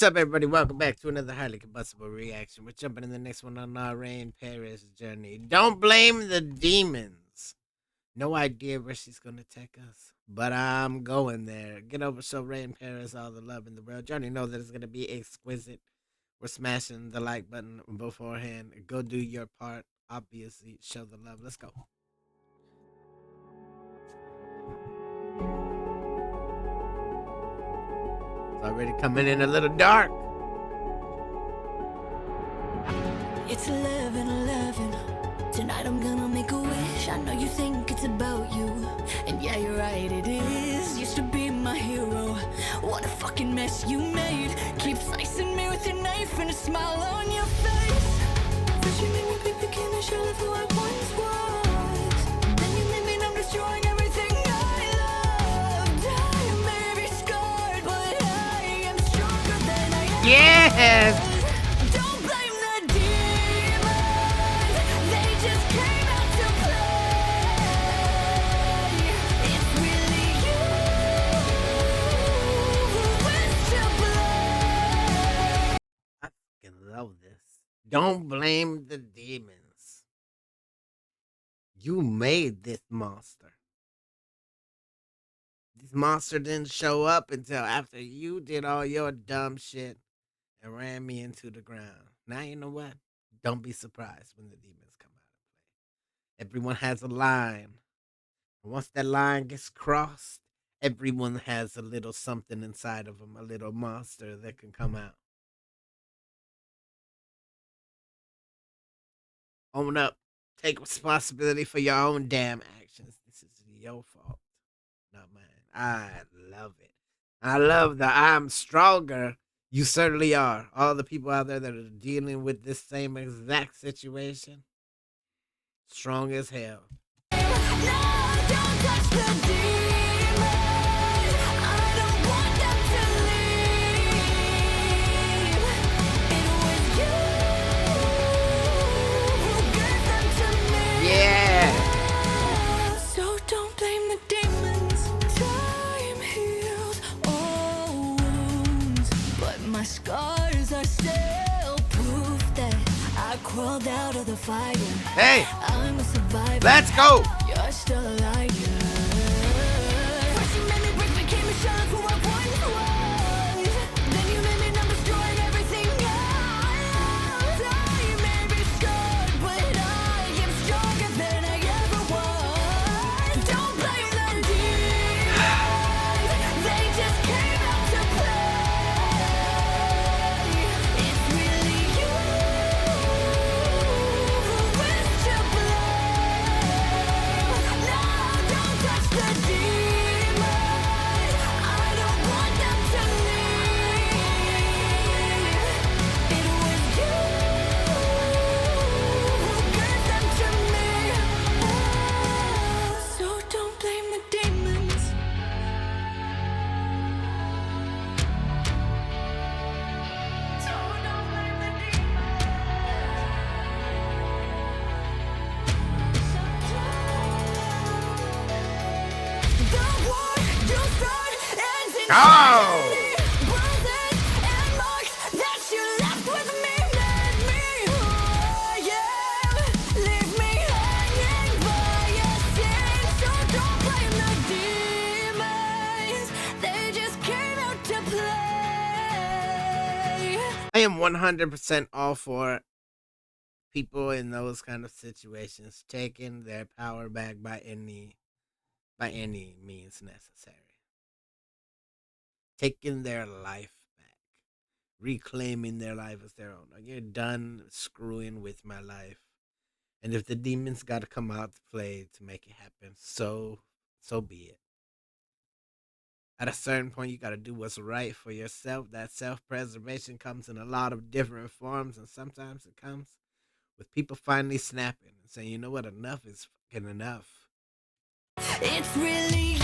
What's up, everybody? Welcome back to another highly combustible reaction. We're jumping in the next one on our Rain Paris journey. Don't blame the demons. No idea where she's gonna take us, but I'm going there. Get over show Rain Paris all the love in the world. You already know that it's gonna be exquisite. We're smashing the like button beforehand. Go do your part. Obviously, show the love. Let's go. It's already coming in a little dark. It's 11:11. Tonight I'm gonna make a wish. I know you think it's about you, and yeah, you're right, it is. Used to be my hero. What a fucking mess you made. Keep slicing me with your knife and a smile on your face. First you made me big, became a shell of who I once was. Then you made me numb, destroying everything I loved. I may be scarred, but I am stronger than I am. Yes. Don't blame the demons. They just came out to play. It's really you who wins to blame. I fucking love this. Don't blame the demons. You made this monster. This monster didn't show up until after you did all your dumb shit and ran me into the ground. Now you know what? Don't be surprised when the demons come out of play. Everyone has a line. And once that line gets crossed, everyone has a little something inside of them, a little monster that can come out. Own up. Take responsibility for your own damn actions. This is your fault, not mine. I love it. I love the I'm stronger. You certainly are. All the people out there that are dealing with this same exact situation, strong as hell. No, don't touch the demons. I don't want them to leave. It was you who gave them to me. Yeah. So don't blame the demons. Time heals all wounds, but my scars are still proof that I crawled out of the fire. Hey, I'm a survivor. let's go. You're still a liar. First you made me break, became a shell of who I once was. Then you made me numb, destroying everything I loved. I may be scarred, but I am stronger than I ever was. Don't blame the demons. They just came out to play. It's really you who wins to blame. No, don't touch the demons. I don't want them to leave. It was you who gave them to me. So don't blame the demons. So don't blame the demons. The war you start ends in Oh. tragedy. Bruises and marks that you left with me made me who I am. Leave me hanging by a sin. So don't blame the demons. They just came out to play. I am 100% all for people in those kind of situations taking their power back by any means necessary. Taking their life back. Reclaiming their life as their own. You're done screwing with my life. And if the demons gotta come out to play to make it happen, so be it. At a certain point, you gotta do what's right for yourself. That self-preservation comes in a lot of different forms, and sometimes it comes with people finally snapping and saying, you know what, enough is fucking enough. It's really you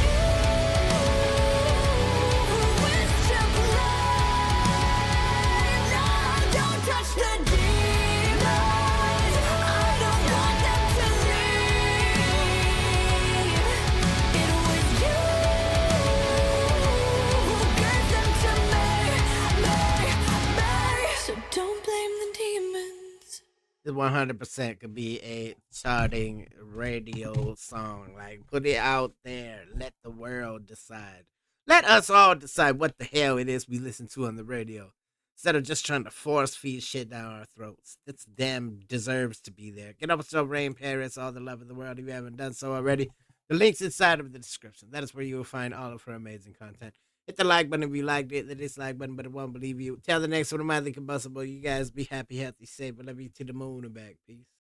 who wins to blame. No, don't touch the demons. I don't want them to leave. It was you who gave them to me. It 100% could be a charting radio song. Like, put it out there. Let the world decide. Let us all decide what the hell it is we listen to on the radio. Instead of just trying to force feed shit down our throats. This damn deserves to be there. Get up with some rain, Paris, all the love of the world if you haven't done so already. The link's inside of the description. That is where you will find all of her amazing content. Hit the like button if you liked it, the dislike button, but it won't believe you. Tell the next one of my Combustible. You guys be happy, healthy, safe. I love you to the moon and back. Peace.